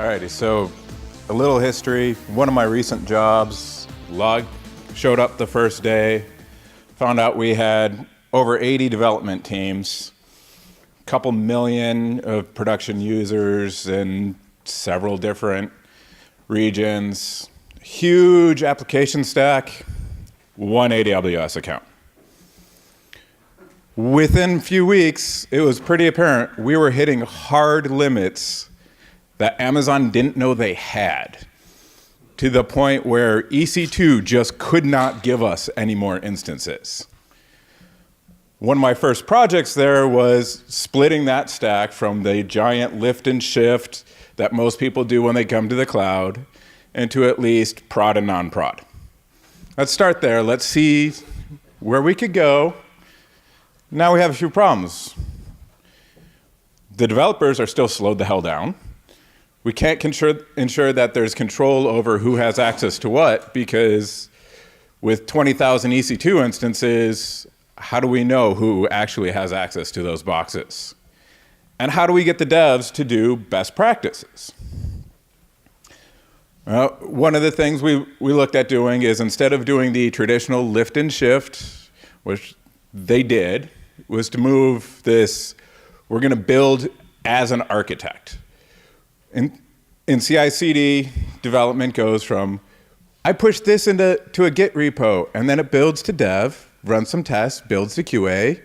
Alrighty, so a little history. One of my recent jobs, log showed up the first day, found out we had over 80 development teams, a couple million of production users in several different regions, huge application stack, one AWS account. Within a few weeks, it was pretty apparent we were hitting hard limits that Amazon didn't know they had, to the point where EC2 just could not give us any more instances. One of my first projects there was splitting that stack from the giant lift and shift that most people do when they come to the cloud into at least prod and non-prod. Let's start there. Let's see where we could go. Now we have a few problems. The developers are still slowed the hell down. We can't ensure that there's control over who has access to what, because with 20,000 EC2 instances, how do we know who actually has access to those boxes? And how do we get the devs to do best practices? Well, one of the things we looked at doing is, instead of doing the traditional lift and shift, which they did, was to move this, we're going to build as an architect. In CI/CD, development goes from, I push this to a Git repo, and then it builds to dev, runs some tests, builds to QA.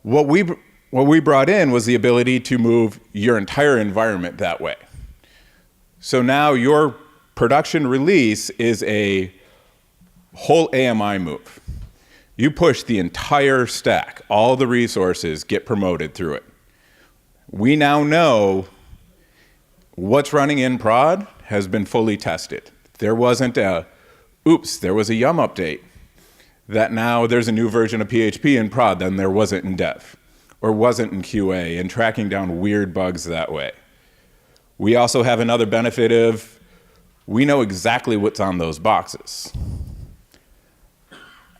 What we brought in was the ability to move your entire environment that way. So now your production release is a whole AMI move. You push the entire stack, all the resources get promoted through it. We now know what's running in prod has been fully tested. There wasn't there was a yum update that now there's a new version of PHP in prod than there wasn't in dev, or wasn't in QA, and tracking down weird bugs that way. We also have another benefit of, we know exactly what's on those boxes.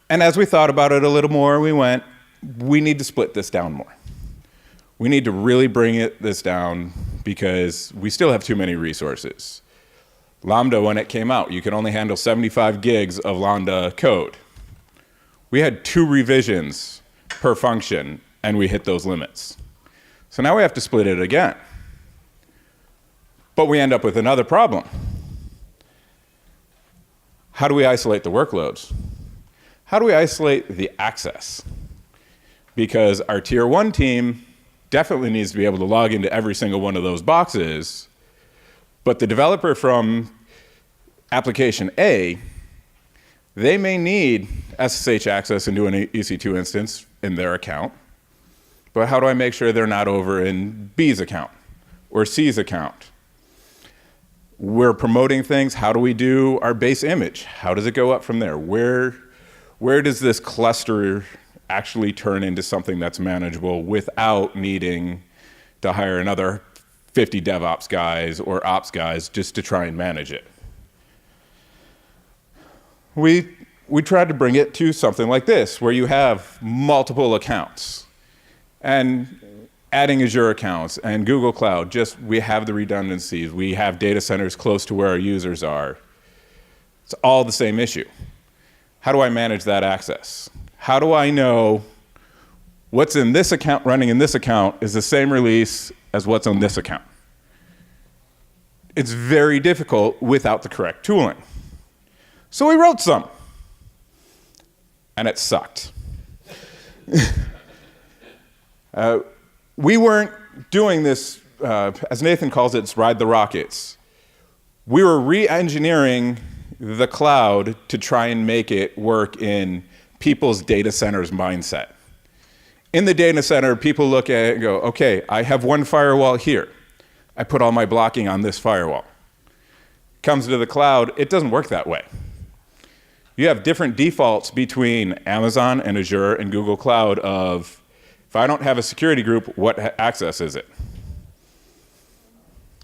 And as we thought about it a little more, we need to split this down more. We need to really bring this down, because we still have too many resources. Lambda, when it came out, you could only handle 75 gigs of Lambda code. We had 2 revisions per function, and we hit those limits. So now we have to split it again. But we end up with another problem. How do we isolate the workloads? How do we isolate the access? Because our tier 1 team definitely needs to be able to log into every single one of those boxes, but the developer from application A, they may need SSH access into an EC2 instance in their account, but how do I make sure they're not over in B's account or C's account? We're promoting things. How do we do our base image? How does it go up from there? Where does this cluster actually turn into something that's manageable without needing to hire another 50 DevOps guys or ops guys just to try and manage it? We tried to bring it to something like this, where you have multiple accounts, and adding Azure accounts and Google Cloud, we have the redundancies. We have data centers close to where our users are. It's all the same issue. How do I manage that access? How do I know what's in this account running in this account is the same release as what's on this account? It's very difficult without the correct tooling. So we wrote some, and it sucked. We weren't doing this, as Nathan calls it, it's ride the rockets. We were re-engineering the cloud to try and make it work in people's data centers mindset. In the data center, people look at it and go, okay, I have one firewall here. I put all my blocking on this firewall. Comes to the cloud, it doesn't work that way. You have different defaults between Amazon and Azure and Google Cloud of, if I don't have a security group, what access is it?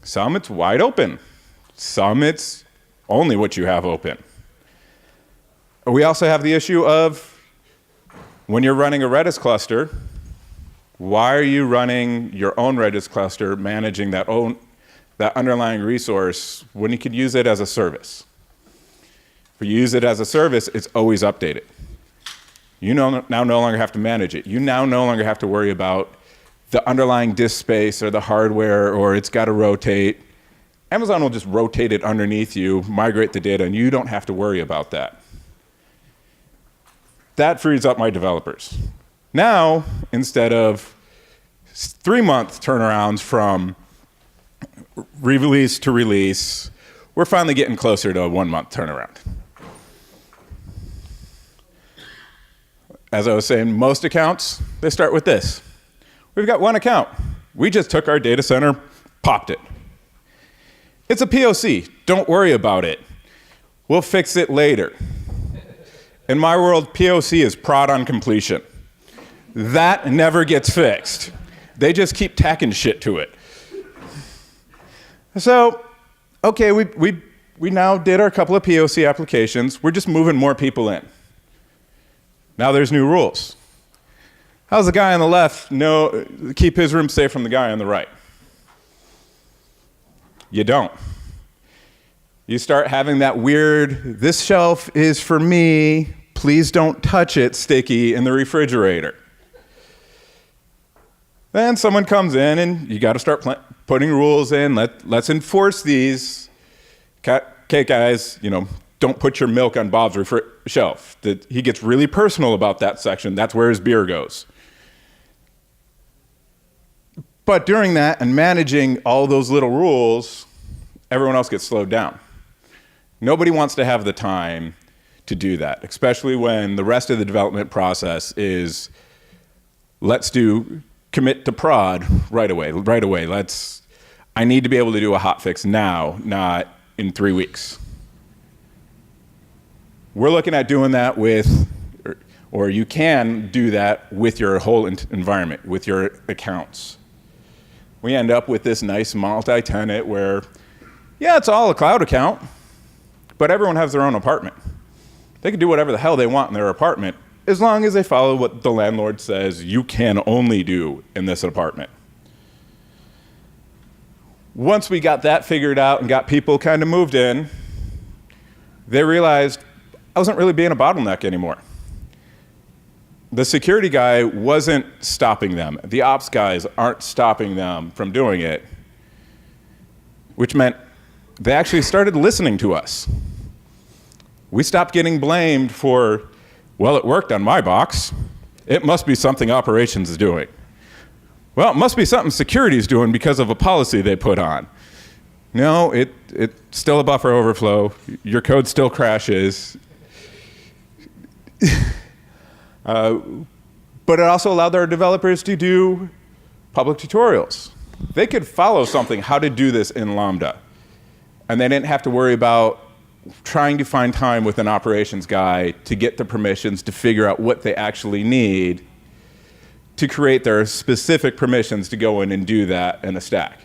Some it's wide open. Some it's only what you have open. We also have the issue of, when you're running a Redis cluster, why are you running your own Redis cluster, managing that own that underlying resource when you could use it as a service. If you use it as a service, it's always updated. You now no longer have to manage it. You now no longer have to worry about the underlying disk space or the hardware, or it's got to rotate. Amazon will just rotate it underneath you, migrate the data, and you don't have to worry about that. That frees up my developers. Now, instead of 3-month turnarounds from release to release, we're finally getting closer to a 1-month turnaround. As I was saying, most accounts, they start with this. We've got one account. We just took our data center, popped it. It's a POC. Don't worry about it. We'll fix it later. In my world, POC is prod on completion. That never gets fixed. They just keep tacking shit to it. So, okay, we now did our couple of POC applications. We're just moving more people in. Now there's new rules. How's the guy on the left keep his room safe from the guy on the right? You don't. You start having that weird, this shelf is for me, please don't touch it, sticky in the refrigerator. Then someone comes in and you got to start putting rules in. Let's enforce these. Okay, guys, don't put your milk on Bob's shelf. He gets really personal about that section. That's where his beer goes. But during that and managing all those little rules, everyone else gets slowed down. Nobody wants to have the time to do that, especially when the rest of the development process is, let's do commit to prod right away. I need to be able to do a hotfix now, not in 3 weeks. We're looking at doing that or you can do that with your whole environment, with your accounts. We end up with this nice multi-tenant where, yeah, it's all a cloud account, but everyone has their own apartment. They can do whatever the hell they want in their apartment, as long as they follow what the landlord says you can only do in this apartment. Once we got that figured out and got people kind of moved in, they realized I wasn't really being a bottleneck anymore. The security guy wasn't stopping them. The ops guys aren't stopping them from doing it, which meant they actually started listening to us. We stopped getting blamed for, well, it worked on my box. It must be something operations is doing. Well, it must be something security is doing because of a policy they put on. No, it's still a buffer overflow. Your code still crashes. But it also allowed our developers to do public tutorials. They could follow something, how to do this in Lambda. And they didn't have to worry about trying to find time with an operations guy to get the permissions to figure out what they actually need to create their specific permissions to go in and do that in a stack.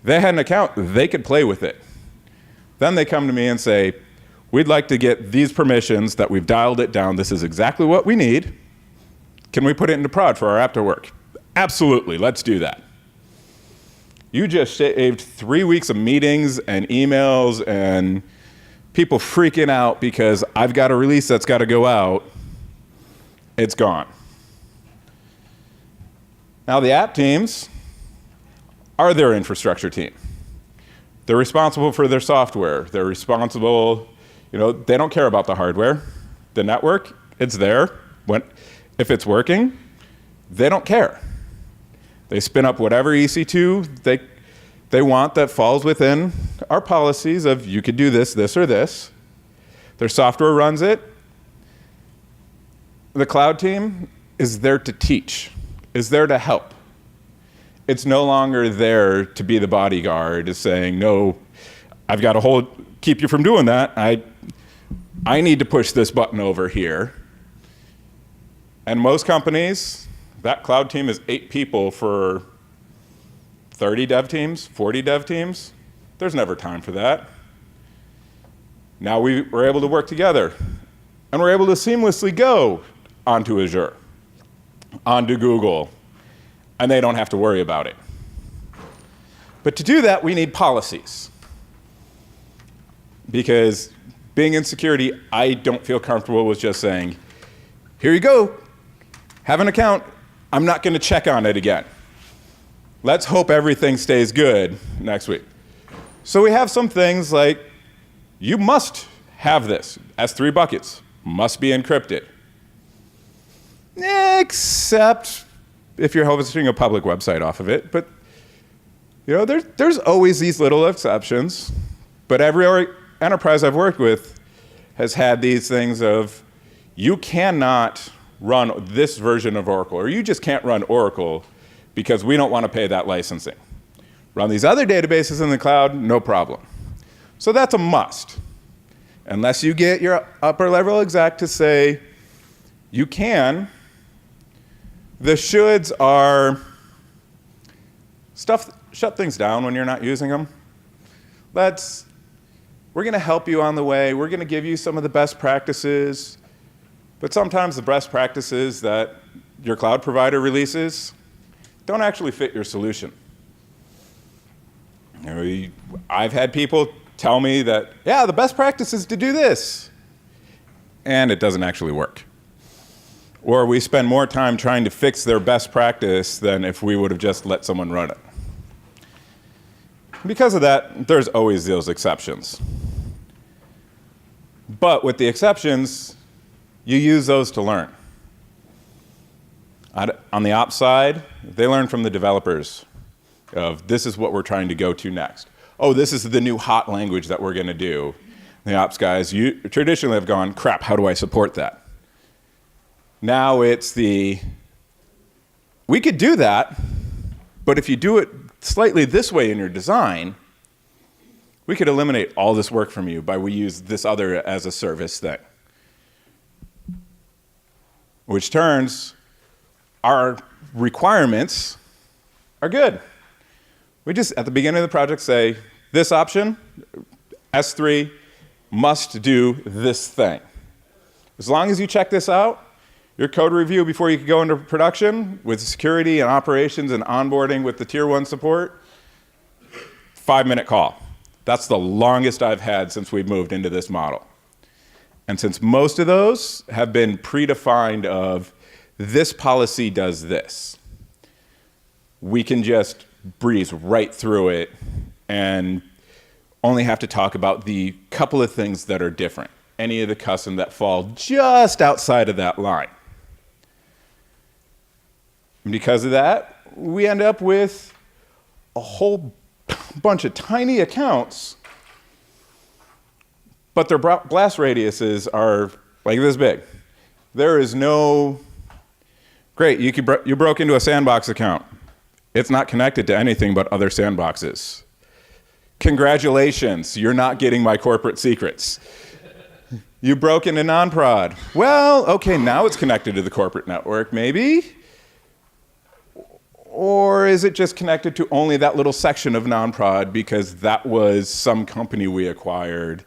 They had an account, they could play with it. Then they come to me and say, we'd like to get these permissions that we've dialed it down. This is exactly what we need. Can we put it into prod for our app to work? Absolutely, let's do that. You just saved 3 weeks of meetings and emails and people freaking out because I've got a release that's got to go out. It's gone. Now the app teams are their infrastructure team. They're responsible for their software. They're responsible, they don't care about the hardware. The network, it's there. If it's working, they don't care. They spin up whatever EC2 they want that falls within our policies of you could do this, this, or this. Their software runs it. The cloud team is there to teach, is there to help. It's no longer there to be the bodyguard, is saying, no, I've got to keep you from doing that. I need to push this button over here. And most companies, that cloud team is 8 people for 30 dev teams, 40 dev teams. There's never time for that. Now we're able to work together, and we're able to seamlessly go onto Azure, onto Google, and they don't have to worry about it. But to do that, we need policies. Because being in security, I don't feel comfortable with just saying, here you go, have an account, I'm not going to check on it again. Let's hope everything stays good next week. So we have some things like, you must have this. S3 buckets must be encrypted. Except if you're hosting a public website off of it. But there's always these little exceptions. But every enterprise I've worked with has had these things of, you cannot run this version of Oracle, or you just can't run Oracle because we don't want to pay that licensing. Run these other databases in the cloud, no problem. So that's a must. Unless you get your upper level exec to say, you can. The shoulds are shut things down when you're not using them. We're going to help you on the way. We're going to give you some of the best practices. But sometimes the best practices that your cloud provider releases don't actually fit your solution. I've had people tell me that, yeah, the best practice is to do this. And it doesn't actually work. Or we spend more time trying to fix their best practice than if we would have just let someone run it. Because of that, there's always those exceptions. But with the exceptions, you use those to learn. On the ops side, they learn from the developers of, this is what we're trying to go to next. Oh, this is the new hot language that we're going to do. The ops guys traditionally have gone, crap, how do I support that? Now it's we could do that, but if you do it slightly this way in your design, we could eliminate all this work from you by we use this other as a service thing. Which turns our requirements are good. We just, at the beginning of the project, say, this option, S3, must do this thing. As long as you check this out, your code review before you can go into production with security and operations and onboarding with the tier 1 support, 5-minute call. That's the longest I've had since we've moved into this model. And since most of those have been predefined of, this policy does this, we can just breeze right through it and only have to talk about the couple of things that are different, any of the custom that fall just outside of that line. And because of that, we end up with a whole bunch of tiny accounts, but their blast radiuses are like this big. There is no, great, you broke into a sandbox account. It's not connected to anything but other sandboxes. Congratulations, you're not getting my corporate secrets. You broke into non-prod. Well, okay, now it's connected to the corporate network, maybe. Or is it just connected to only that little section of non-prod because that was some company we acquired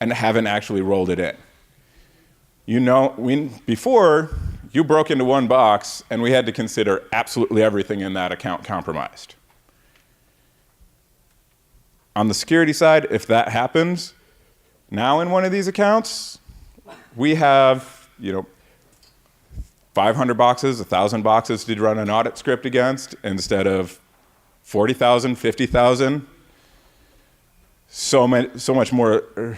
and haven't actually rolled it in? Before, you broke into one box and we had to consider absolutely everything in that account compromised. On the security side, if that happens, now in one of these accounts, we have 500 boxes, 1,000 boxes to run an audit script against instead of 40,000, 50,000. So much more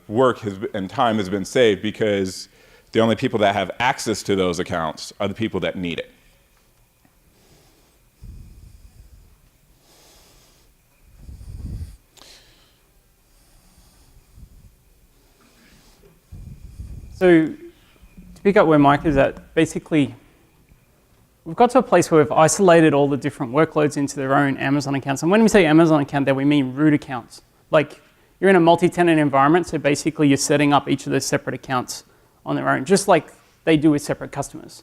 work and time has been saved because the only people that have access to those accounts are the people that need it. So to pick up where Mike is at, basically, we've got to a place where we've isolated all the different workloads into their own Amazon accounts. And when we say Amazon account there, we mean root accounts. Like, you're in a multi-tenant environment, so basically you're setting up each of those separate accounts on their own, just like they do with separate customers.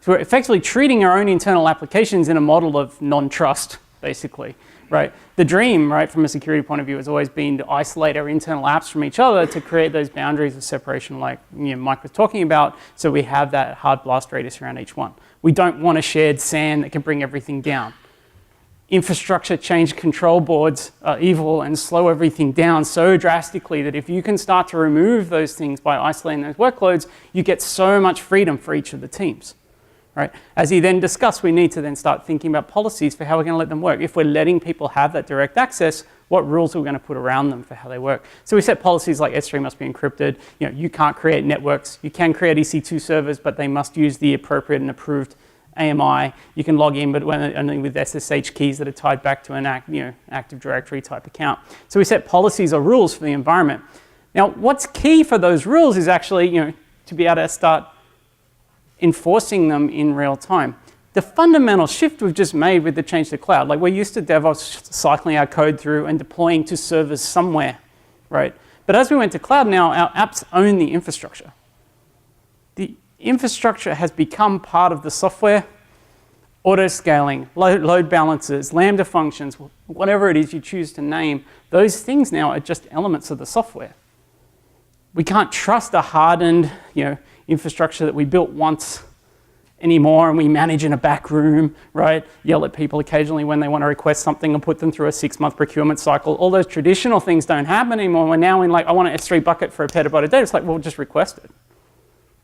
So we're effectively treating our own internal applications in a model of non-trust, basically, right? The dream, right, from a security point of view has always been to isolate our internal apps from each other to create those boundaries of separation like Mike was talking about, so we have that hard blast radius around each one. We don't want a shared SAN that can bring everything down. infrastructure change control boards are evil and slow everything down so drastically that if you can start to remove those things by isolating those workloads, you get so much freedom for each of the teams. Right? As he then discussed, we need to then start thinking about policies for how we're going to let them work. If we're letting people have that direct access, what rules are we going to put around them for how they work? So we set policies like S3 must be encrypted. You can't create networks. You can create EC2 servers, but they must use the appropriate and approved AMI. You can log in, but only with SSH keys that are tied back to an Active Directory type account. So we set policies or rules for the environment. Now, what's key for those rules is actually to be able to start enforcing them in real time. The fundamental shift we've just made with the change to cloud, like we're used to DevOps cycling our code through and deploying to servers somewhere, right? But as we went to cloud now, our apps own the infrastructure. The infrastructure has become part of the software, auto-scaling, load balancers, Lambda functions, whatever it is you choose to name, those things now are just elements of the software. We can't trust a hardened, infrastructure that we built once anymore and we manage in a back room, right? Yell at people occasionally when they want to request something and put them through a 6-month procurement cycle. All those traditional things don't happen anymore. We're now in like, I want an S3 bucket for a petabyte of data. It's like, well, just request it.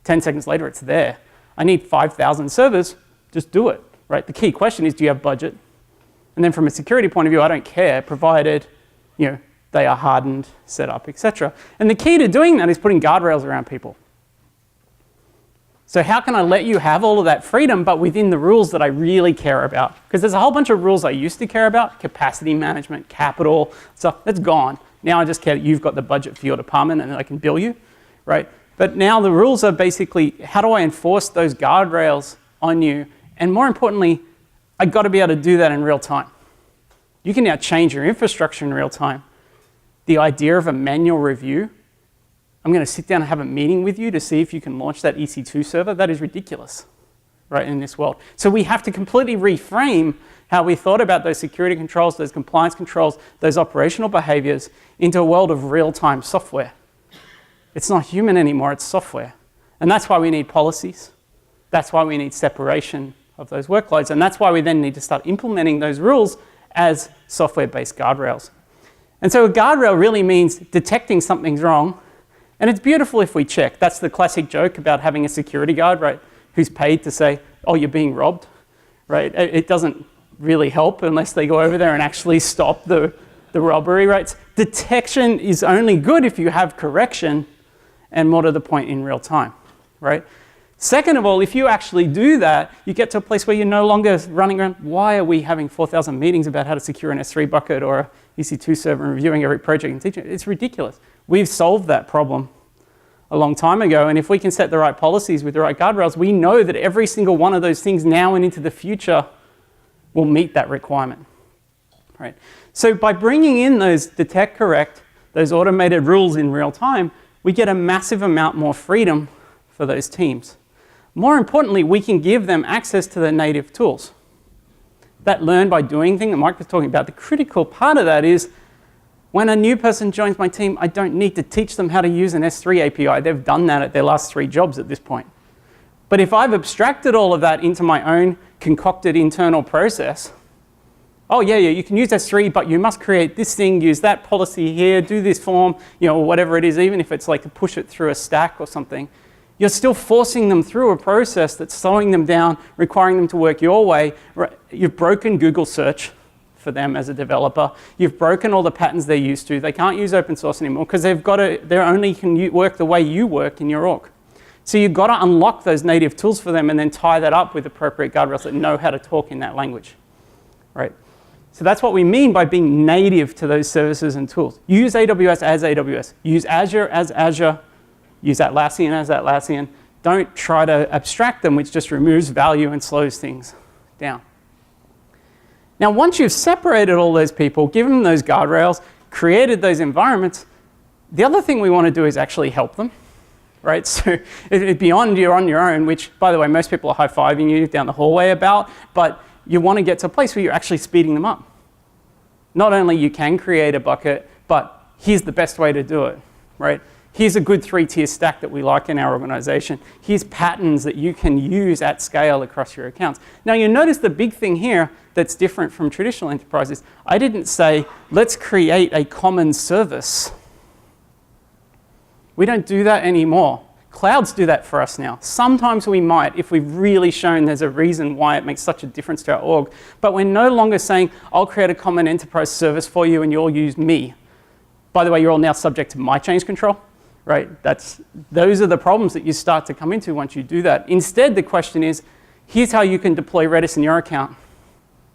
10 seconds later, it's there. I need 5,000 servers, just do it, right? The key question is, do you have budget? And then from a security point of view, I don't care, provided, they are hardened, set up, etc. And the key to doing that is putting guardrails around people. So how can I let you have all of that freedom, but within the rules that I really care about? Because there's a whole bunch of rules I used to care about, capacity management, capital, stuff, that's gone. Now I just care that you've got the budget for your department and I can bill you, right? But now the rules are basically, how do I enforce those guardrails on you? And more importantly, I've got to be able to do that in real time. You can now change your infrastructure in real time. The idea of a manual review, I'm going to sit down and have a meeting with you to see if you can launch that EC2 server. That is ridiculous, right, in this world. So we have to completely reframe how we thought about those security controls, those compliance controls, those operational behaviors into a world of real-time software. It's not human anymore, it's software. And that's why we need policies. That's why we need separation of those workloads. And that's why we then need to start implementing those rules as software-based guardrails. And so a guardrail really means detecting something's wrong. And it's beautiful if we check. That's the classic joke about having a security guard, right, who's paid to say, oh, you're being robbed, right? It doesn't really help unless they go over there and actually stop the robbery, right? Detection is only good if you have correction and more to the point in real time, right? Second of all, if you actually do that, you get to a place where you're no longer running around, why are we having 4,000 meetings about how to secure an S3 bucket or a EC2 server and reviewing every project and teaching? It's ridiculous. We've solved that problem a long time ago, and if we can set the right policies with the right guardrails, we know that every single one of those things now and into the future will meet that requirement, right? So by bringing in those detect, correct, those automated rules in real time, we get a massive amount more freedom for those teams. More importantly, we can give them access to the native tools. That learn by doing thing that Mike was talking about, the critical part of that is when a new person joins my team, I don't need to teach them how to use an S3 API. They've done that at their last 3 jobs at this point. But if I've abstracted all of that into my own concocted internal process, oh yeah, you can use S3, but you must create this thing, use that policy here, do this form, or whatever it is, even if it's like to push it through a stack or something, you're still forcing them through a process that's slowing them down, requiring them to work your way. You've broken Google search for them as a developer. You've broken all the patterns they're used to. They can't use open source anymore because they only can work the way you work in your org. So you've got to unlock those native tools for them and then tie that up with appropriate guardrails that know how to talk in that language, right? So that's what we mean by being native to those services and tools. Use AWS as AWS. Use Azure as Azure. Use Atlassian as Atlassian. Don't try to abstract them, which just removes value and slows things down. Now, once you've separated all those people, given them those guardrails, created those environments, the other thing we want to do is actually help them, right? So beyond you're on your own, which, by the way, most people are high-fiving you down the hallway about, but you want to get to a place where you're actually speeding them up. Not only you can create a bucket, but here's the best way to do it, right? Here's a good 3-tier stack that we like in our organization. Here's patterns that you can use at scale across your accounts. Now you notice the big thing here that's different from traditional enterprises. I didn't say, let's create a common service. We don't do that anymore. Clouds do that for us now. Sometimes we might if we've really shown there's a reason why it makes such a difference to our org. But we're no longer saying, I'll create a common enterprise service for you and you'll use me. By the way, you're all now subject to my change control, right? Those are the problems that you start to come into once you do that. Instead, the question is, here's how you can deploy Redis in your account,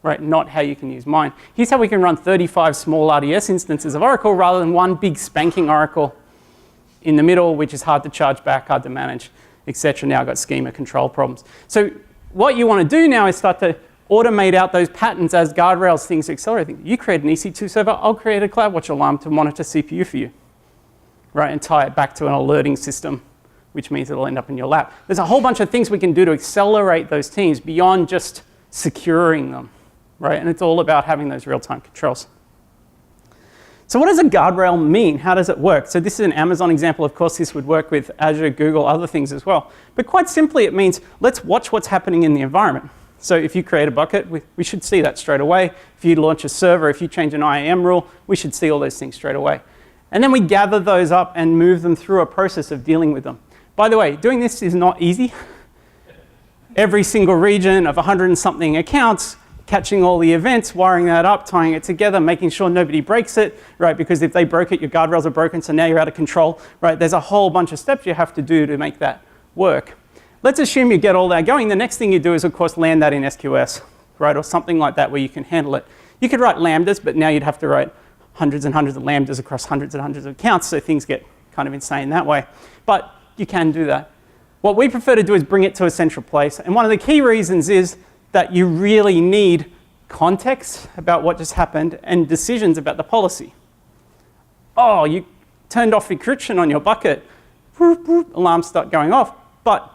right? Not how you can use mine. Here's how we can run 35 small RDS instances of Oracle rather than one big spanking Oracle in the middle, which is hard to charge back, hard to manage, etc. Now I've got schema control problems. So what you want to do now is start to automate out those patterns as guardrails, things accelerate things. You create an EC2 server, I'll create a CloudWatch alarm to monitor CPU for you, right? And tie it back to an alerting system, which means it'll end up in your lap. There's a whole bunch of things we can do to accelerate those teams beyond just securing them, right? And it's all about having those real-time controls. So what does a guardrail mean? How does it work? So this is an Amazon example. Of course, this would work with Azure, Google, other things as well. But quite simply, it means let's watch what's happening in the environment. So if you create a bucket, we should see that straight away. If you launch a server, if you change an IAM rule, we should see all those things straight away. And then we gather those up and move them through a process of dealing with them. By the way, doing this is not easy. Every single region of 100 and something accounts, catching all the events, wiring that up, tying it together, making sure nobody breaks it, right? Because if they broke it, your guardrails are broken, so now you're out of control, right? There's a whole bunch of steps you have to do to make that work. Let's assume you get all that going. The next thing you do is, of course, land that in SQS, right? Or something like that where you can handle it. You could write lambdas, but now you'd have to write hundreds and hundreds of lambdas across hundreds and hundreds of accounts, so things get kind of insane that way. But you can do that. What we prefer to do is bring it to a central place. And one of the key reasons is that you really need context about what just happened and decisions about the policy. Oh, you turned off encryption on your bucket. Alarms start going off. But,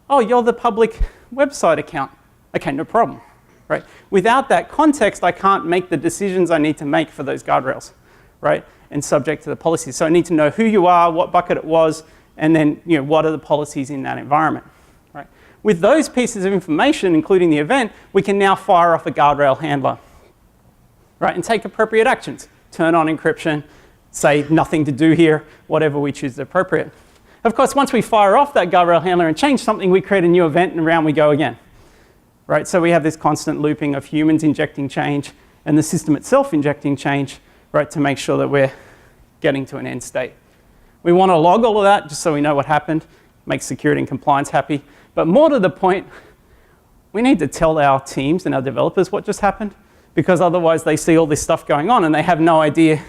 oh, you're the public website account. Okay, no problem. Right? Without that context, I can't make the decisions I need to make for those guardrails, right? And subject to the policies. So I need to know who you are, what bucket it was, and then what are the policies in that environment. With those pieces of information, including the event, we can now fire off a guardrail handler, right? And take appropriate actions. Turn on encryption, say nothing to do here, whatever we choose is appropriate. Of course, once we fire off that guardrail handler and change something, we create a new event and around we go again, right? So we have this constant looping of humans injecting change and the system itself injecting change, right? To make sure that we're getting to an end state. We want to log all of that just so we know what happened, make security and compliance happy. But more to the point, we need to tell our teams and our developers what just happened, because otherwise they see all this stuff going on and they have no idea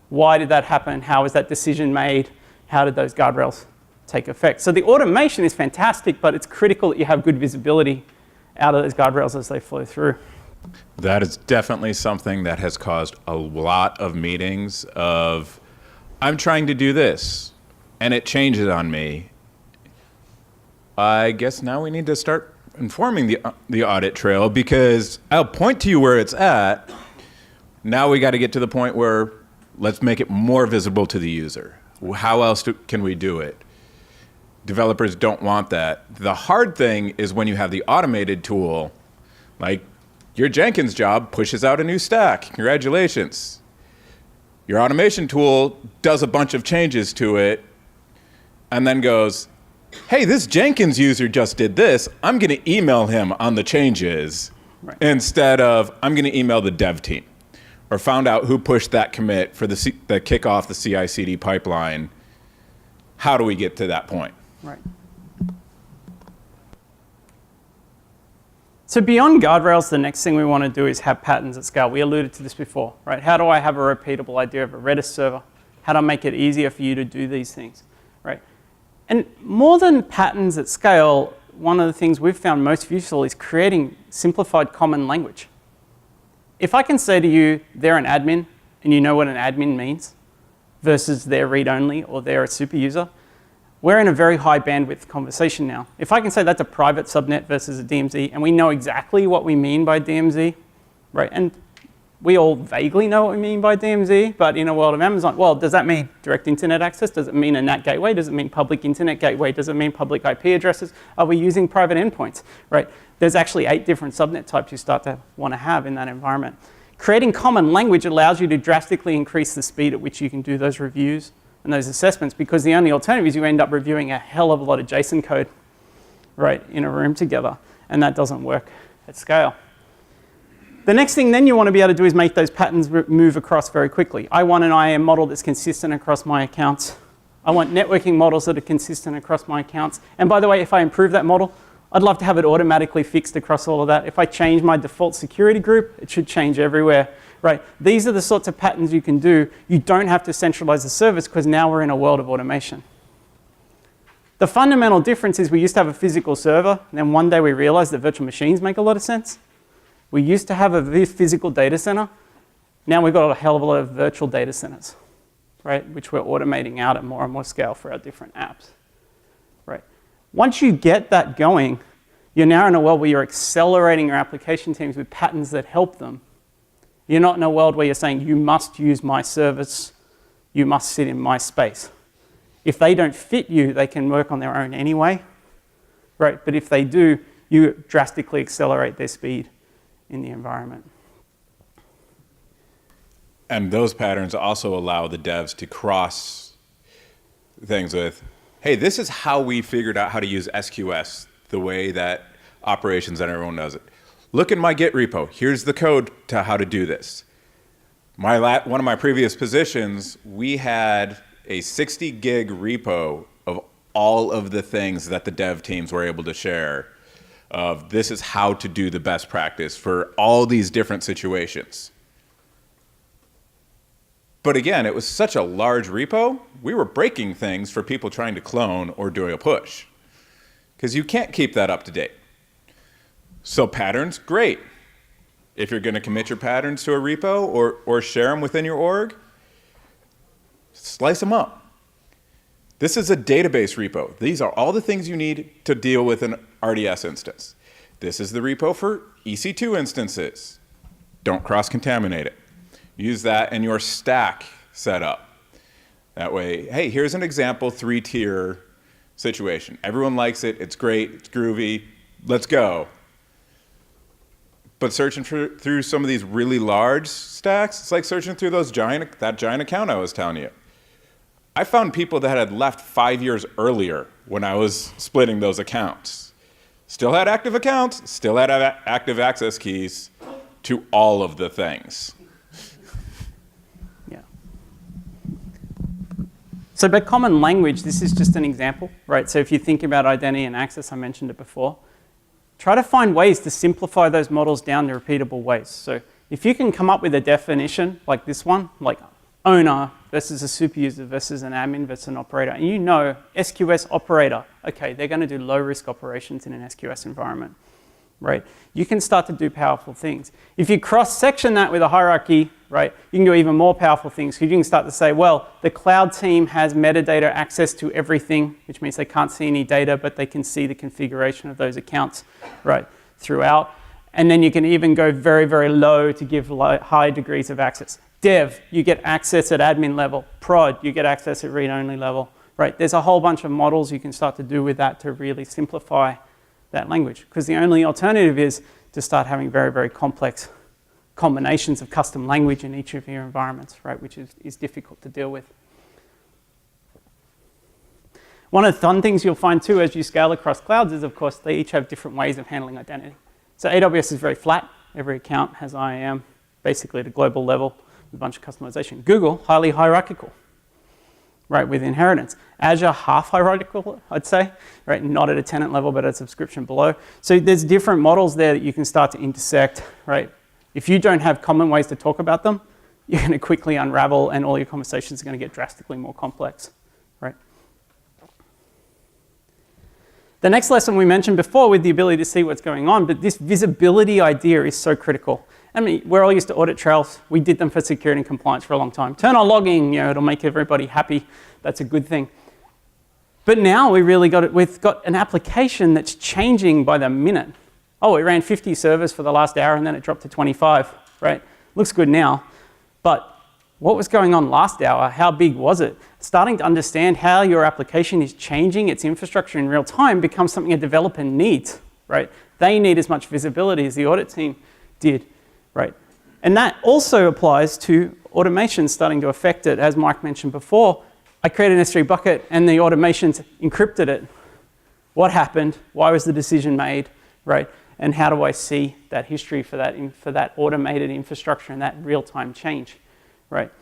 why did that happen, how was that decision made, how did those guardrails take effect. So the automation is fantastic, but it's critical that you have good visibility out of those guardrails as they flow through. That is definitely something that has caused a lot of meetings of, I'm trying to do this, and it changes on me. I guess now we need to start informing the audit trail, because I'll point to you where it's at. Now we got to get to the point where let's make it more visible to the user. How else can we do it? Developers don't want that. The hard thing is when you have the automated tool, like your Jenkins job pushes out a new stack. Congratulations. Your automation tool does a bunch of changes to it and then goes, hey, this Jenkins user just did this. I'm going to email him on the changes, right, instead of I'm going to email the dev team, or found out who pushed that commit for the kick off the CI/CD pipeline. How do we get to that point? Right. So beyond guardrails, the next thing we want to do is have patterns at scale. We alluded to this before, right? How do I have a repeatable idea of a Redis server? How do I make it easier for you to do these things, right? And more than patterns at scale, one of the things we've found most useful is creating simplified common language. If I can say to you, they're an admin, and you know what an admin means, versus they're read-only or they're a super user, we're in a very high bandwidth conversation now. If I can say that's a private subnet versus a DMZ, and we know exactly what we mean by DMZ, right? And we all vaguely know what we mean by DMZ, but in a world of Amazon, well, does that mean direct internet access? Does it mean a NAT gateway? Does it mean public internet gateway? Does it mean public IP addresses? Are we using private endpoints, right? There's actually 8 different subnet types you start to want to have in that environment. Creating common language allows you to drastically increase the speed at which you can do those reviews and those assessments, because the only alternative is you end up reviewing a hell of a lot of JSON code, right, in a room together, and that doesn't work at scale. The next thing then you want to be able to do is make those patterns move across very quickly. I want an IAM model that's consistent across my accounts. I want networking models that are consistent across my accounts. And by the way, if I improve that model, I'd love to have it automatically fixed across all of that. If I change my default security group, it should change everywhere, right? These are the sorts of patterns you can do. You don't have to centralize the service because now we're in a world of automation. The fundamental difference is we used to have a physical server, and then one day we realized that virtual machines make a lot of sense. We used to have a physical data center. Now we've got a hell of a lot of virtual data centers, right? Which we're automating out at more and more scale for our different apps, right? Once you get that going, you're now in a world where you're accelerating your application teams with patterns that help them. You're not in a world where you're saying, you must use my service, you must sit in my space. If they don't fit you, they can work on their own anyway, right? But if they do, you drastically accelerate their speed in the environment. And those patterns also allow the devs to cross things with, hey, this is how we figured out how to use SQS the way that operations and everyone does it. Look in my Git repo. Here's the code to how to do this. One of my previous positions, we had a 60 gig repo of all of the things that the dev teams were able to share of this is how to do the best practice for all these different situations. But again, it was such a large repo, we were breaking things for people trying to clone or doing a push. Because you can't keep that up to date. So patterns, great. If you're going to commit your patterns to a repo or share them within your org, slice them up. This is a database repo. These are all the things you need to deal with an RDS instance. This is the repo for EC2 instances. Don't cross-contaminate it. Use that in your stack setup. That way, hey, here's an example 3-tier situation. Everyone likes it. It's great. It's groovy. Let's go. But searching through some of these really large stacks, it's like searching through that giant account I was telling you. I found people that had left 5 years earlier when I was splitting those accounts. Still had active accounts, still had active access keys to all of the things. Yeah. So by common language, this is just an example, right? So if you think about identity and access, I mentioned it before. Try to find ways to simplify those models down to repeatable ways. So if you can come up with a definition like this one, like owner versus a super user versus an admin versus an operator, and you know SQS operator, okay, they're going to do low risk operations in an SQS environment, right? You can start to do powerful things. If you cross-section that with a hierarchy, right, you can do even more powerful things, because you can start to say, well, the cloud team has metadata access to everything, which means they can't see any data, but they can see the configuration of those accounts, right, throughout. And then you can even go very, very low to give high degrees of access. Dev, you get access at admin level. Prod, you get access at read-only level, right? There's a whole bunch of models you can start to do with that to really simplify that language, because the only alternative is to start having very, very complex combinations of custom language in each of your environments, right, which is difficult to deal with. One of the fun things you'll find too as you scale across clouds is, of course, they each have different ways of handling identity. So AWS is very flat. Every account has IAM, basically at a global level, with a bunch of customization. Google, highly hierarchical, right, with inheritance. Azure, half hierarchical, I'd say, right, not at a tenant level, but at a subscription below. So there's different models there that you can start to intersect, right? If you don't have common ways to talk about them, you're going to quickly unravel and all your conversations are going to get drastically more complex, right? The next lesson we mentioned before with the ability to see what's going on, but this visibility idea is so critical. I mean, we're all used to audit trails. We did them for security and compliance for a long time. Turn on logging, you know, it'll make everybody happy. That's a good thing. But now we've got an application that's changing by the minute. Oh, it ran 50 servers for the last hour and then it dropped to 25, right? Looks good now, but what was going on last hour? How big was it? Starting to understand how your application is changing its infrastructure in real time becomes something a developer needs, right? They need as much visibility as the audit team did, right? And that also applies to automation starting to affect it. As Mike mentioned before, I created an S3 bucket and the automations encrypted it. What happened? Why was the decision made, right? And how do I see that history for that automated infrastructure and that real-time change, right?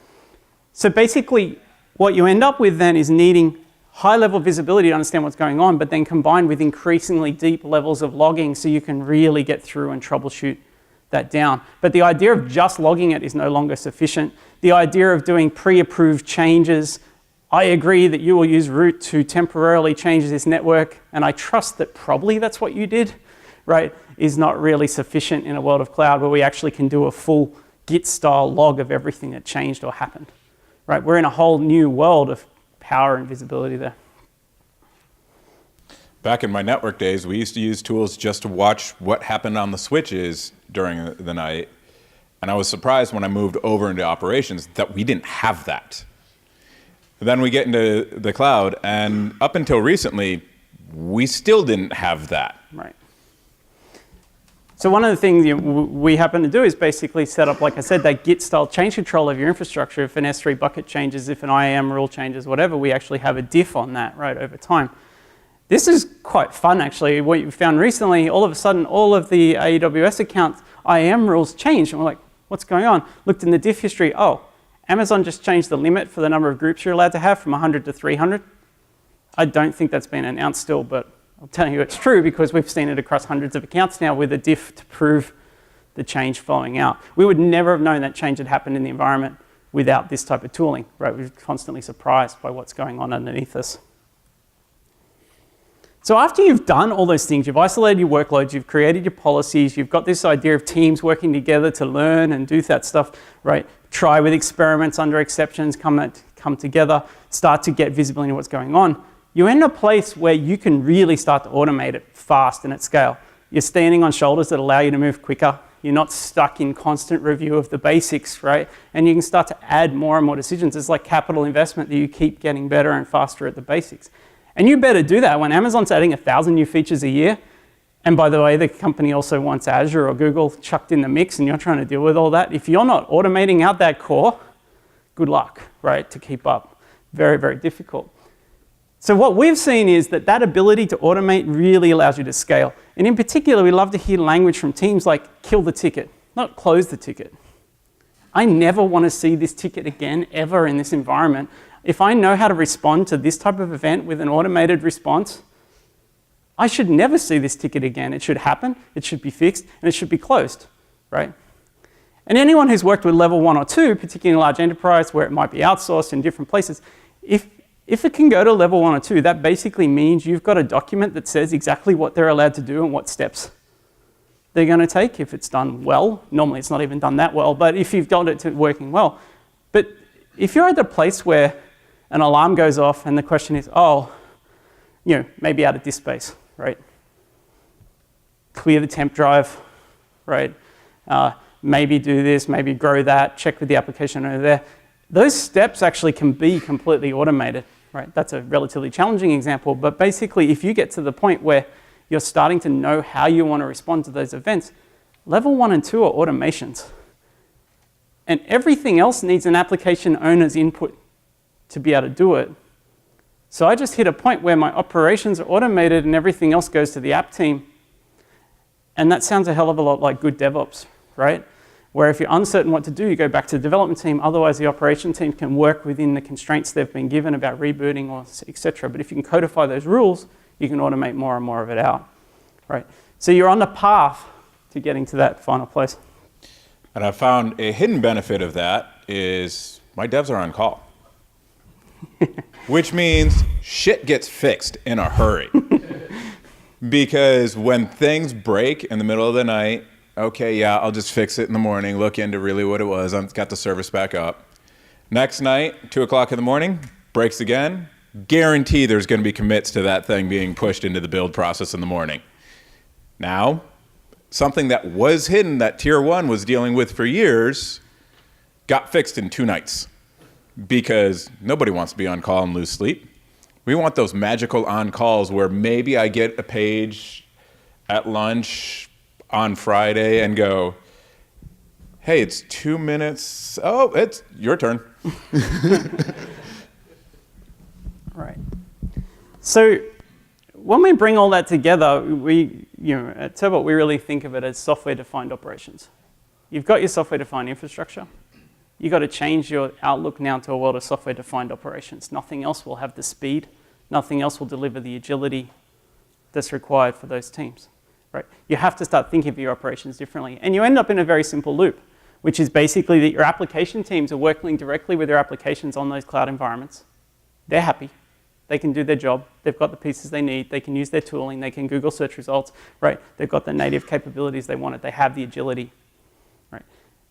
So basically, what you end up with then is needing high-level visibility to understand what's going on, but then combined with increasingly deep levels of logging so you can really get through and troubleshoot that down. But the idea of just logging it is no longer sufficient. The idea of doing pre-approved changes, I agree that you will use root to temporarily change this network, and I trust that probably that's what you did, right, is not really sufficient in a world of cloud where we actually can do a full Git-style log of everything that changed or happened, right? We're in a whole new world of power and visibility there. Back in my network days, we used to use tools just to watch what happened on the switches during the night. And I was surprised when I moved over into operations that we didn't have that. Then we get into the cloud, and up until recently, we still didn't have that. Right. So one of the things we happen to do is basically set up, like I said, that Git-style change control of your infrastructure. If an S3 bucket changes, if an IAM rule changes, whatever, we actually have a diff on that, right, over time. This is quite fun, actually. What you found recently, all of a sudden, all of the AWS accounts, IAM rules changed. And we're like, what's going on? Looked in the diff history. Oh, Amazon just changed the limit for the number of groups you're allowed to have from 100 to 300. I don't think that's been announced still, but I'll tell you it's true because we've seen it across hundreds of accounts now with a diff to prove the change flowing out. We would never have known that change had happened in the environment without this type of tooling, right? We're constantly surprised by what's going on underneath us. So after you've done all those things, you've isolated your workloads, you've created your policies, you've got this idea of teams working together to learn and do that stuff, right? Try with experiments under exceptions, come together, start to get visibility into what's going on. You're in a place where you can really start to automate it fast and at scale. You're standing on shoulders that allow you to move quicker. You're not stuck in constant review of the basics, right? And you can start to add more and more decisions. It's like capital investment that you keep getting better and faster at the basics. And you better do that when Amazon's adding 1,000 new features a year. And by the way, the company also wants Azure or Google chucked in the mix and you're trying to deal with all that. If you're not automating out that core, good luck, right, to keep up. Very, very difficult. So what we've seen is that that ability to automate really allows you to scale. And in particular, we love to hear language from teams like kill the ticket, not close the ticket. I never want to see this ticket again ever in this environment. If I know how to respond to this type of event with an automated response, I should never see this ticket again. It should happen, it should be fixed, and it should be closed, right? And anyone who's worked with level 1 or 2, particularly in a large enterprise where it might be outsourced in different places, if it can go to level 1 or 2, that basically means you've got a document that says exactly what they're allowed to do and what steps they're going to take if it's done well. Normally it's not even done that well, but if you've got it to working well. But if you're at the place where an alarm goes off and the question is, oh, maybe out of disk space, right? Clear the temp drive, right? Maybe do this, maybe grow that, check with the application over there. Those steps actually can be completely automated, right? That's a relatively challenging example, but basically if you get to the point where you're starting to know how you want to respond to those events, level 1 and 2 are automations. And everything else needs an application owner's input to be able to do it. So I just hit a point where my operations are automated and everything else goes to the app team. And that sounds a hell of a lot like good DevOps, right? Where if you're uncertain what to do, you go back to the development team. Otherwise, the operation team can work within the constraints they've been given about rebooting or et cetera. But if you can codify those rules, you can automate more and more of it out, right? So you're on the path to getting to that final place. And I found a hidden benefit of that is my devs are on call. Which means shit gets fixed in a hurry. Because when things break in the middle of the night, okay, yeah, I'll just fix it in the morning, look into really what it was, I've got the service back up. Next night, 2 o'clock in the morning, breaks again, guarantee there's going to be commits to that thing being pushed into the build process in the morning. Now, something that was hidden that Tier 1 was dealing with for years got fixed in 2 nights because nobody wants to be on call and lose sleep. We want those magical on-calls where maybe I get a page at lunch on Friday and go, hey, it's 2 minutes. Oh, it's your turn. Right. So when we bring all that together, at Turbot, we really think of it as software-defined operations. You've got your software-defined infrastructure. You've got to change your outlook now to a world of software-defined operations. Nothing else will have the speed. Nothing else will deliver the agility that's required for those teams. Right? You have to start thinking of your operations differently. And you end up in a very simple loop, which is basically that your application teams are working directly with their applications on those cloud environments. They're happy. They can do their job. They've got the pieces they need. They can use their tooling. They can Google search results. Right? They've got the native capabilities they wanted. They have the agility. Right?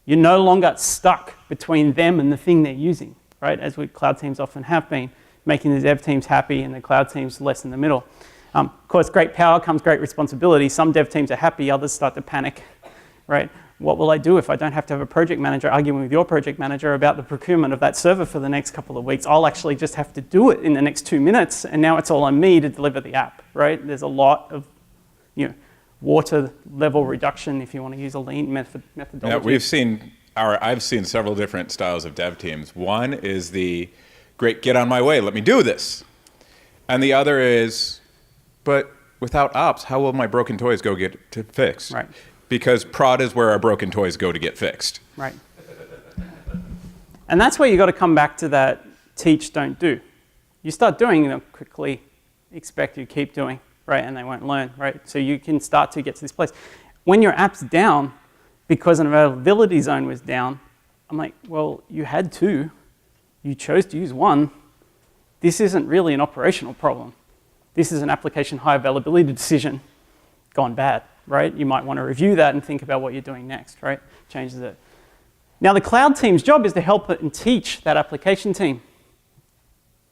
You're no longer stuck between them and the thing they're using, right? As cloud teams often have been, making the dev teams happy and the cloud teams less in the middle. Of course, great power comes great responsibility. Some dev teams are happy, others start to panic, right? What will I do if I don't have to have a project manager arguing with your project manager about the procurement of that server for the next couple of weeks? I'll actually just have to do it in the next 2 minutes, and now it's all on me to deliver the app, right? There's a lot of, water level reduction, if you want to use a lean methodology. Yeah, I've seen several different styles of dev teams. One is the, great, get on my way, let me do this. And the other is, but without ops, how will my broken toys go get fixed? Right. Because prod is where our broken toys go to get fixed. Right. And that's where you got to come back to that teach, don't do. You start doing, they'll quickly expect you to keep doing, right? And they won't learn, right? So you can start to get to this place. When your app's down, because an availability zone was down, I'm like, well, you had 2. You chose to use 1. This isn't really an operational problem. This is an application high availability decision gone bad, right? You might want to review that and think about what you're doing next, right? Changes it. Now, the cloud team's job is to help it and teach that application team.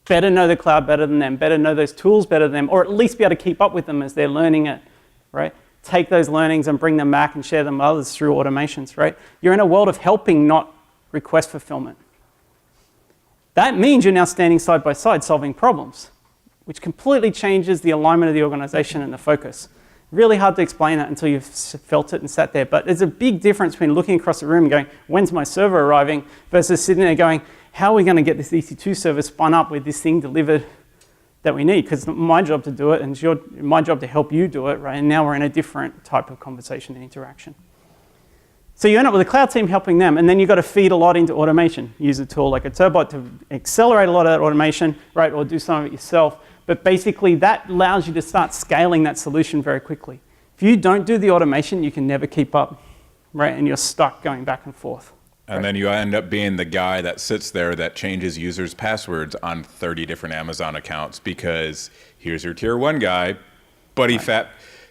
Better know the cloud better than them, better know those tools better than them, or at least be able to keep up with them as they're learning it, right? Take those learnings and bring them back and share them with others through automations, right? You're in a world of helping, not request fulfillment. That means you're now standing side by side solving problems, which completely changes the alignment of the organization and the focus. Really hard to explain that until you've felt it and sat there. But there's a big difference between looking across the room and going, when's my server arriving, versus sitting there going, how are we going to get this EC2 server spun up with this thing delivered that we need? Because it's my job to do it, and it's my job to help you do it, right? And now we're in a different type of conversation and interaction. So you end up with a cloud team helping them, and then you've got to feed a lot into automation. Use a tool like a Turbot to accelerate a lot of that automation, right? Or do some of it yourself. But basically, that allows you to start scaling that solution very quickly. If you don't do the automation, you can never keep up, right? And you're stuck going back and forth. And then you end up being the guy that sits there that changes users' passwords on 30 different Amazon accounts because here's your tier 1 guy, but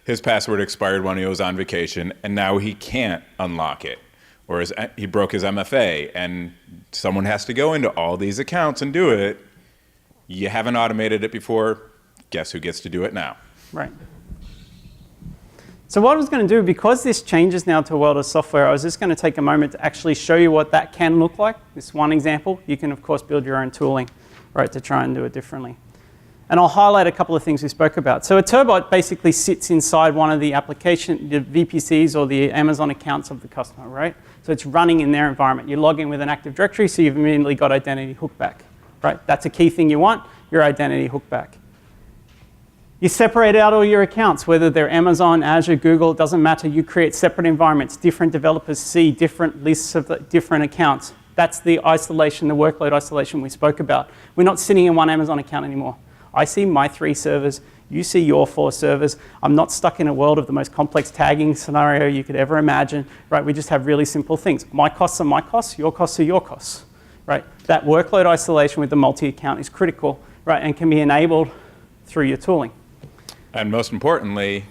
his password expired when he was on vacation, and now he can't unlock it. Or he broke his MFA, and someone has to go into all these accounts and do it. You haven't automated it before. Guess who gets to do it now? Right. So what I was going to do, because this changes now to a world of software, I was just going to take a moment to actually show you what that can look like. This one example. You can, of course, build your own tooling, right, to try and do it differently. And I'll highlight a couple of things we spoke about. So a Turbot basically sits inside one of the application, the VPCs or the Amazon accounts of the customer, right? So it's running in their environment. You log in with an Active Directory, so you've immediately got identity hookback, right? That's a key thing you want, your identity hookback. You separate out all your accounts, whether they're Amazon, Azure, Google, it doesn't matter. You create separate environments. Different developers see different lists of the different accounts. That's the isolation, the workload isolation we spoke about. We're not sitting in one Amazon account anymore. I see my 3 servers. You see your 4 servers. I'm not stuck in a world of the most complex tagging scenario you could ever imagine, right? We just have really simple things. My costs are my costs. Your costs are your costs, right? That workload isolation with the multi-account is critical, right? And can be enabled through your tooling. And most importantly,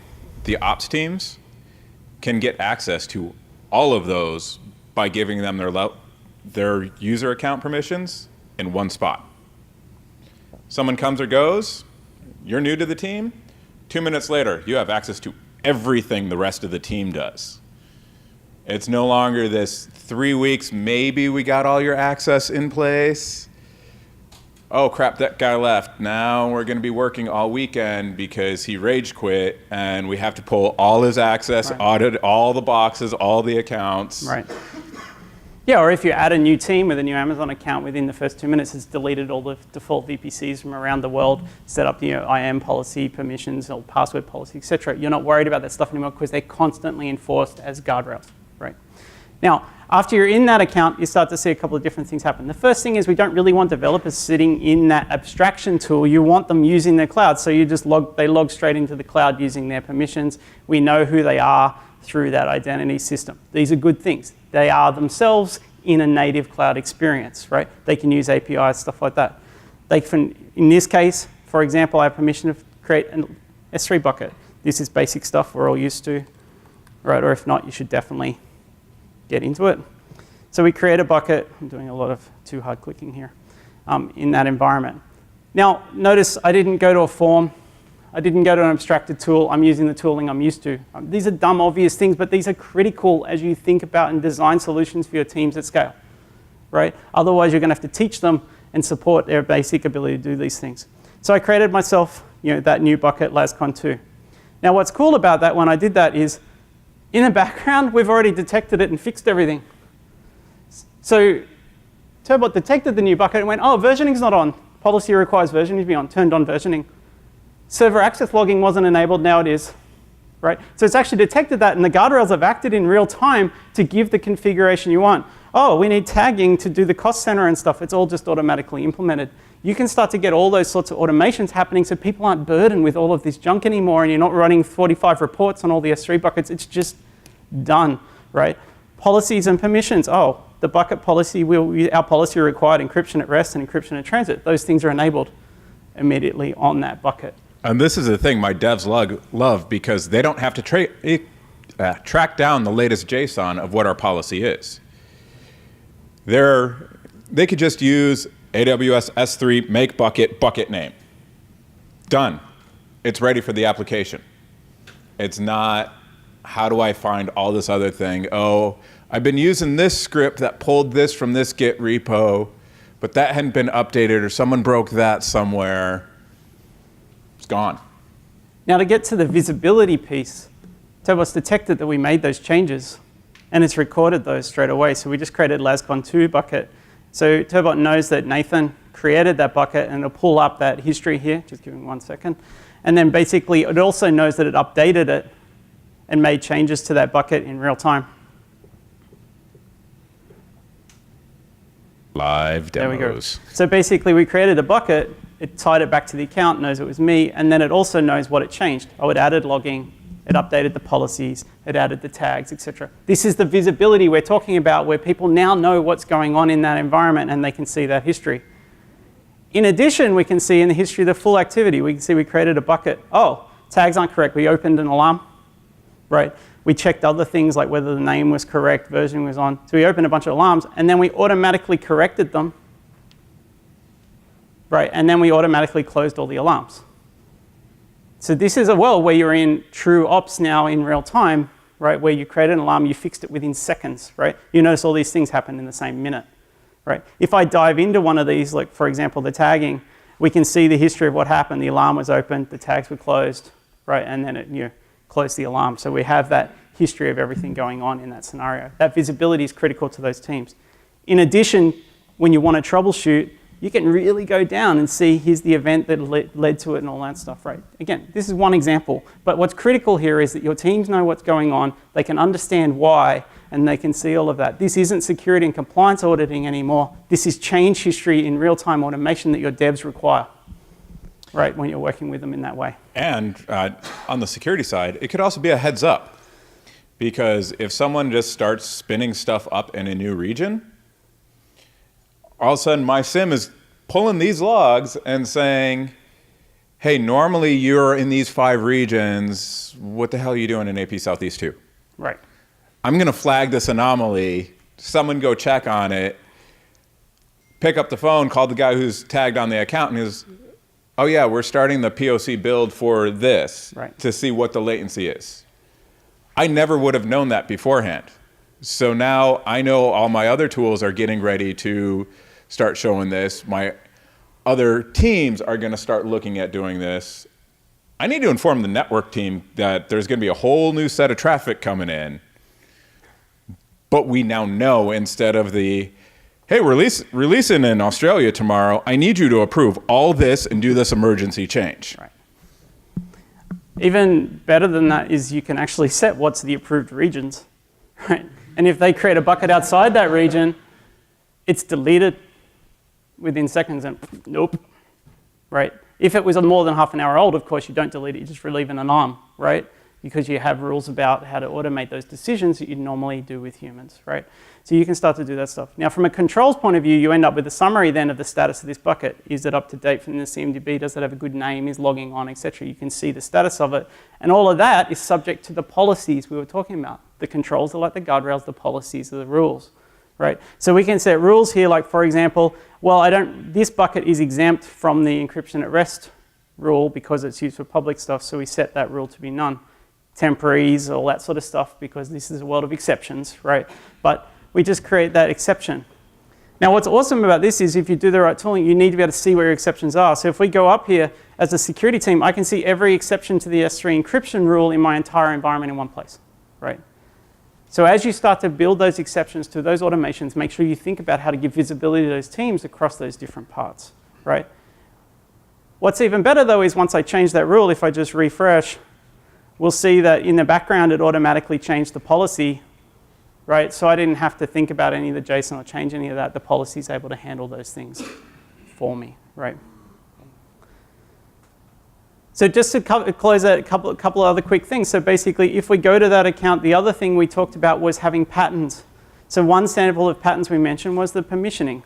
the ops teams can get access to all of those by giving them their user account permissions in one spot. Someone comes or goes, you're new to the team, 2 minutes later, you have access to everything the rest of the team does. It's no longer this 3 weeks, maybe we got all your access in place. Oh crap, that guy left. Now we're going to be working all weekend because he rage quit, and we have to pull all his access, audit all the boxes, all the accounts. Right. Yeah, or if you add a new team with a new Amazon account within the first 2 minutes, it's deleted all the default VPCs from around the world, set up the IAM policy, permissions, or password policy, etc. You're not worried about that stuff anymore because they're constantly enforced as guardrails. Right. Now, after you're in that account, you start to see a couple of different things happen. The first thing is we don't really want developers sitting in that abstraction tool. You want them using their cloud. So you just they log straight into the cloud using their permissions. We know who they are through that identity system. These are good things. They are themselves in a native cloud experience, right? They can use APIs, stuff like that. They can, in this case, for example, I have permission to create an S3 bucket. This is basic stuff we're all used to, right? Or if not, you should definitely get into it. So we create a bucket. I'm doing a lot of too hard clicking here in that environment. Now, notice I didn't go to a form. I didn't go to an abstracted tool. I'm using the tooling I'm used to. These are dumb, obvious things, but these are critical as you think about and design solutions for your teams at scale, right? Otherwise, you're going to have to teach them and support their basic ability to do these things. So I created myself, that new bucket, LasCon2. Now, what's cool about that when I did that is, in the background, we've already detected it and fixed everything. So Turbot detected the new bucket and went, oh, versioning's not on. Policy requires versioning to be on, turned on versioning. Server access logging wasn't enabled, now it is. Right? So it's actually detected that, and the guardrails have acted in real time to give the configuration you want. Oh, we need tagging to do the cost center and stuff. It's all just automatically implemented. You can start to get all those sorts of automations happening so people aren't burdened with all of this junk anymore, and you're not running 45 reports on all the S3 buckets. It's just done, right? Policies and permissions. Oh, the bucket policy, our policy required encryption at rest and encryption at transit. Those things are enabled immediately on that bucket. And this is the thing my devs love because they don't have to track down the latest JSON of what our policy is. They could just use AWS S3 make bucket name. Done. It's ready for the application. It's not, how do I find all this other thing? Oh, I've been using this script that pulled this from this Git repo, but that hadn't been updated or someone broke that somewhere. It's gone. Now to get to the visibility piece, Turbot's detected that we made those changes and it's recorded those straight away. So we just created LasCon2 bucket. So Turbot knows that Nathan created that bucket and it'll pull up that history here. Just give me 1 second. And then basically it also knows that it updated it and made changes to that bucket in real time. Live demos. There we go. So basically we created a bucket, it tied it back to the account, knows it was me, and then it also knows what it changed. Oh, it added logging, it updated the policies, it added the tags, etc. This is the visibility we're talking about where people now know what's going on in that environment and they can see that history. In addition, we can see in the history the full activity. We can see we created a bucket. Oh, tags aren't correct. We opened an alarm, right? We checked other things like whether the name was correct, version was on. So we opened a bunch of alarms and then we automatically corrected them, right? And then we automatically closed all the alarms. So this is a world where you're in true ops now in real time, right? Where you created an alarm, you fixed it within seconds, right? You notice all these things happen in the same minute, right? If I dive into one of these, like for example, the tagging, we can see the history of what happened. The alarm was opened, the tags were closed, right? And then it closed the alarm. So we have that history of everything going on in that scenario. That visibility is critical to those teams. In addition, when you want to troubleshoot, you can really go down and see here's the event that led to it and all that stuff, right? Again, this is one example, but what's critical here is that your teams know what's going on, they can understand why, and they can see all of that. This isn't security and compliance auditing anymore. This is change history in real-time automation that your devs require, right, when you're working with them in that way. And on the security side, it could also be a heads up, because if someone just starts spinning stuff up in a new region, all of a sudden my SIM is pulling these logs and saying, hey, normally you're in these 5 regions. What the hell are you doing in AP Southeast 2? Right. I'm going to flag this anomaly. Someone go check on it. Pick up the phone, call the guy who's tagged on the account, and he's, oh yeah, we're starting the POC build for this to see what the latency is. I never would have known that beforehand. So now I know all my other tools are getting ready to start showing this. My other teams are going to start looking at doing this. I need to inform the network team that there's going to be a whole new set of traffic coming in. But we now know, instead of the, hey, releasing in Australia tomorrow, I need you to approve all this and do this emergency change. Right. Even better than that is you can actually set what's the approved regions, right? And if they create a bucket outside that region, it's deleted within seconds and nope, right? If it was more than half an hour old, of course, you don't delete it, you just relieve an alarm, right? Because you have rules about how to automate those decisions that you'd normally do with humans, right? So you can start to do that stuff. Now, from a controls point of view, you end up with a summary then of the status of this bucket. Is it up to date from the CMDB? Does it have a good name? Is logging on, etc.? You can see the status of it. And all of that is subject to the policies we were talking about. The controls are like the guardrails, the policies are the rules, right? So we can set rules here, like, for example, well, this bucket is exempt from the encryption at rest rule because it's used for public stuff, so we set that rule to be none. Temporaries, all that sort of stuff, because this is a world of exceptions, right? But we just create that exception. Now, what's awesome about this is if you do the right tooling, you need to be able to see where your exceptions are. So if we go up here as a security team, I can see every exception to the S3 encryption rule in my entire environment in one place, right? So as you start to build those exceptions to those automations, make sure you think about how to give visibility to those teams across those different parts, right? What's even better, though, is once I change that rule, if I just refresh, we'll see that in the background, it automatically changed the policy, right? So I didn't have to think about any of the JSON or change any of that. The policy is able to handle those things for me, right? So just to close out a couple of other quick things. So basically, if we go to that account, the other thing we talked about was having patterns. So one sample of patterns we mentioned was the permissioning.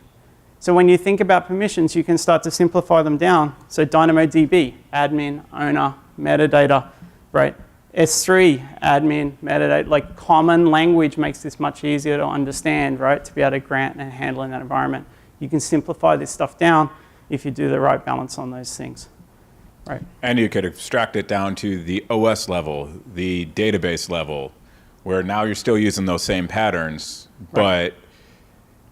So when you think about permissions, you can start to simplify them down. So DynamoDB, admin, owner, metadata, right? S3, admin, metadata, like common language makes this much easier to understand, right? To be able to grant and handle in that environment. You can simplify this stuff down if you do the right balance on those things. Right. And you could extract it down to the OS level, the database level, where now you're still using those same patterns, but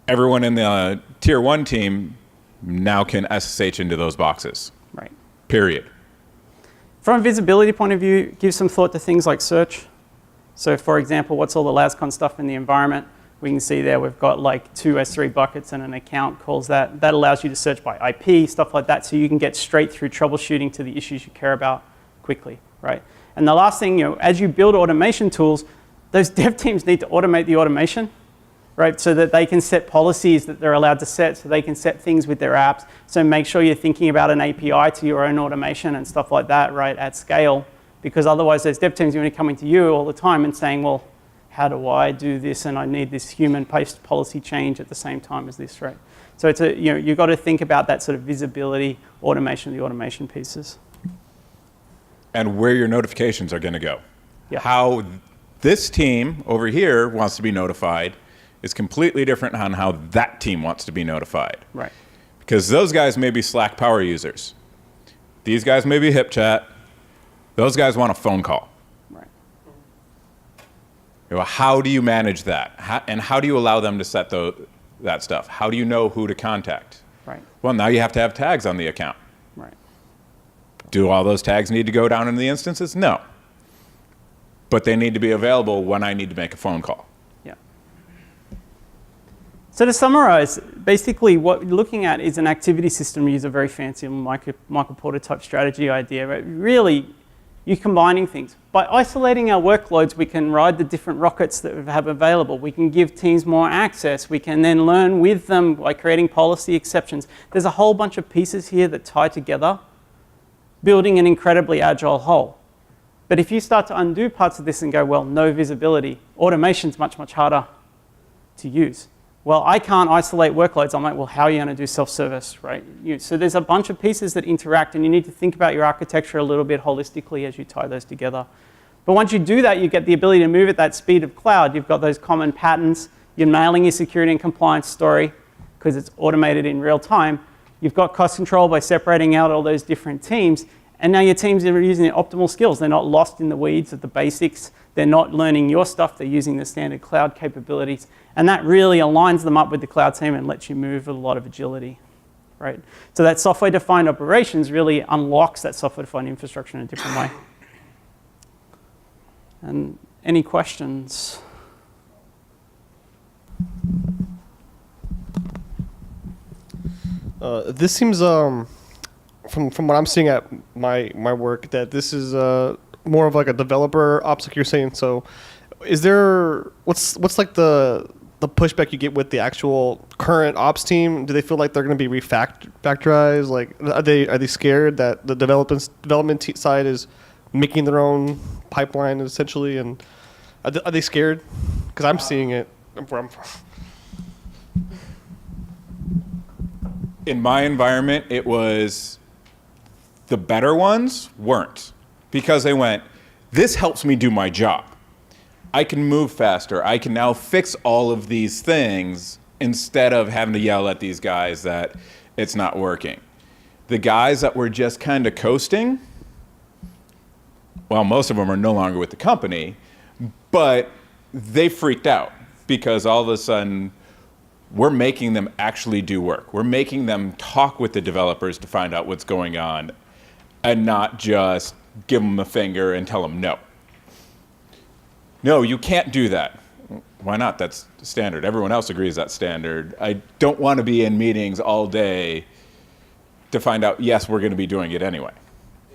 everyone in the tier 1 team now can SSH into those boxes. Right. Period. From a visibility point of view, give some thought to things like search. So for example, what's all the LASCON stuff in the environment? We can see there we've got like 2 S3 buckets and an account calls that. That allows you to search by IP, stuff like that, so you can get straight through troubleshooting to the issues you care about quickly, right? And the last thing, as you build automation tools, those dev teams need to automate the automation, right? So that they can set policies that they're allowed to set, so they can set things with their apps. So make sure you're thinking about an API to your own automation and stuff like that, right, at scale, because otherwise those dev teams are going to be coming to you all the time and saying, well, how do I do this? And I need this human-paced policy change at the same time as this, right? So it's you've got to think about that sort of visibility, automation of the automation pieces. And where your notifications are going to go. Yeah. How this team over here wants to be notified is completely different on how that team wants to be notified. Right. Because those guys may be Slack power users. These guys may be HipChat. Those guys want a phone call. How do you manage that? And how do you allow them to set that stuff? How do you know who to contact? Right. Well, now you have to have tags on the account. Right. Do all those tags need to go down in the instances? No. But they need to be available when I need to make a phone call. Yeah. So to summarize, basically what you're looking at is an activity system. We use a very fancy Michael Porter type strategy idea, but really you're combining things. By isolating our workloads, we can ride the different rockets that we have available. We can give teams more access. We can then learn with them by creating policy exceptions. There's a whole bunch of pieces here that tie together, building an incredibly agile whole. But if you start to undo parts of this and go, well, no visibility, automation's much, much harder to use. Well, I can't isolate workloads. I'm like, well, how are you going to do self-service, right? So there's a bunch of pieces that interact, and you need to think about your architecture a little bit holistically as you tie those together. But once you do that, you get the ability to move at that speed of cloud. You've got those common patterns. You're nailing your security and compliance story because it's automated in real time. You've got cost control by separating out all those different teams. And now your teams are using their optimal skills. They're not lost in the weeds of the basics. They're not learning your stuff. They're using the standard cloud capabilities. And that really aligns them up with the cloud team and lets you move with a lot of agility, right? So that software-defined operations really unlocks that software-defined infrastructure in a different way. And any questions? This seems, from what I'm seeing at my work, that this is more of like a developer ops, like you're saying. So, is there what's like the pushback you get with the actual current ops team? Do they feel like they're going to be refactorized? Like, are they scared that the development side is making their own pipeline essentially? And are they scared? Because I'm seeing it where I'm from. In my environment, it was the better ones weren't, because they went, this helps me do my job. I can move faster. I can now fix all of these things instead of having to yell at these guys that it's not working. The guys that were just kind of coasting, well, most of them are no longer with the company, but they freaked out because all of a sudden, we're making them actually do work. We're making them talk with the developers to find out what's going on and not just give them a finger and tell them no. No, you can't do that. Why not? That's standard. Everyone else agrees that's standard. I don't want to be in meetings all day to find out, yes, we're going to be doing it anyway.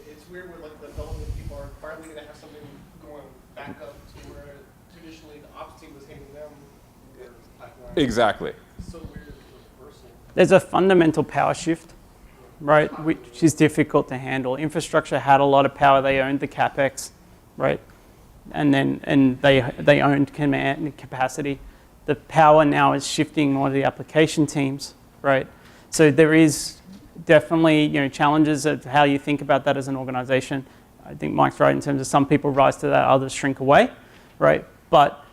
It's weird where like the development people are finally going to have something going back up to where traditionally the ops team was handing them their pipeline. Exactly. So weird the reversal. There's a fundamental power shift, right, which is difficult to handle. Infrastructure had a lot of power. They owned the CapEx, right? And they owned command and capacity. The power now is shifting more to the application teams, right? So there is definitely challenges of how you think about that as an organization. I think Mike's right in terms of some people rise to that, others shrink away, right? But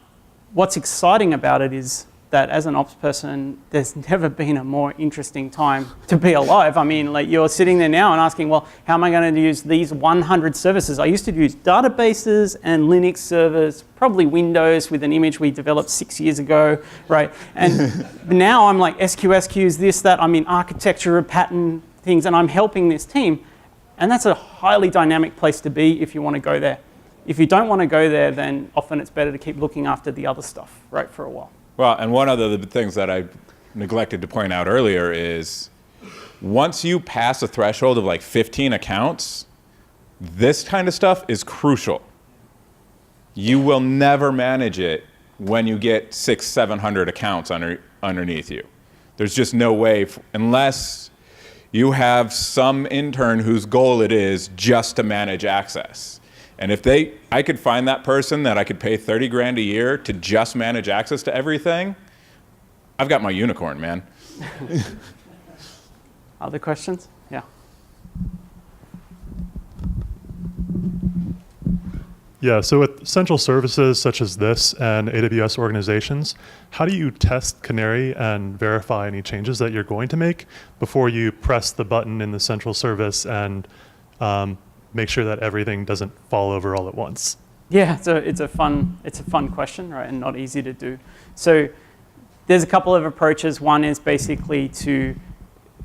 what's exciting about it is that as an ops person, there's never been a more interesting time to be alive. I mean, like you're sitting there now and asking, well, how am I going to use these 100 services? I used to use databases and Linux servers, probably Windows with an image we developed 6 years ago, right? And now I'm like SQs, this, that. I'm in architecture, pattern things, and I'm helping this team. And that's a highly dynamic place to be if you want to go there. If you don't want to go there, then often it's better to keep looking after the other stuff, right, for a while. Well, and one of the things that I neglected to point out earlier is once you pass a threshold of like 15 accounts, this kind of stuff is crucial. You will never manage it when you get 600-700 accounts underneath you. There's just no way, unless you have some intern whose goal it is just to manage access. And if I could find that person that I could pay 30 grand a year to just manage access to everything, I've got my unicorn, man. Other questions? Yeah. Yeah, so with central services such as this and AWS organizations, how do you test Canary and verify any changes that you're going to make before you press the button in the central service and make sure that everything doesn't fall over all at once? Yeah, so it's a fun question, right, and not easy to do. So there's a couple of approaches. One is basically to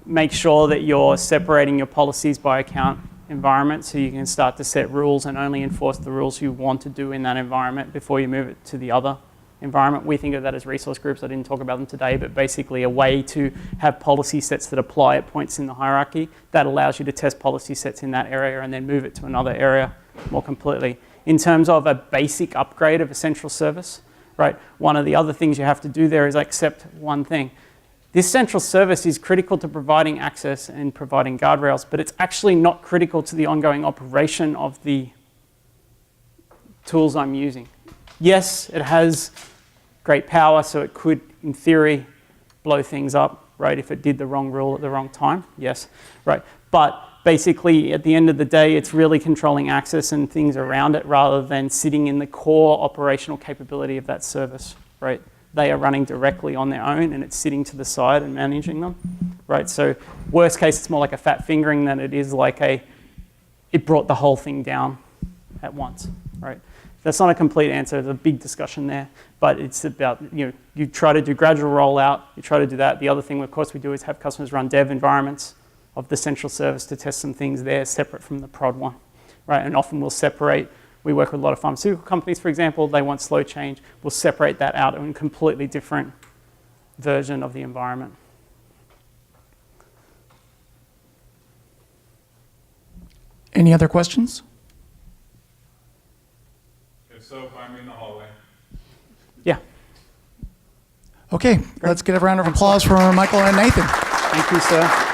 make sure that you're separating your policies by account environment so you can start to set rules and only enforce the rules you want to do in that environment before you move it to the other environment. We think of that as resource groups. I didn't talk about them today, but basically a way to have policy sets that apply at points in the hierarchy that allows you to test policy sets in that area and then move it to another area more completely. In terms of a basic upgrade of a central service, right, one of the other things you have to do there is accept one thing. This central service is critical to providing access and providing guardrails, but it's actually not critical to the ongoing operation of the tools I'm using. Yes, it has great power, so it could, in theory, blow things up, right, if it did the wrong rule at the wrong time, yes, right. But basically, at the end of the day, it's really controlling access and things around it rather than sitting in the core operational capability of that service, right? They are running directly on their own and it's sitting to the side and managing them, right? So worst case, it's more like a fat fingering than it is like it brought the whole thing down at once, right? That's not a complete answer. There's a big discussion there, but it's about, you try to do gradual rollout, you try to do that. The other thing, of course, we do is have customers run dev environments of the central service to test some things there separate from the prod one, right? And often we'll separate. We work with a lot of pharmaceutical companies, for example. They want slow change. We'll separate that out in a completely different version of the environment. Any other questions? If so, find me in the hallway. Yeah. Okay, let's get a round of applause for Michael and Nathan. Thank you, sir.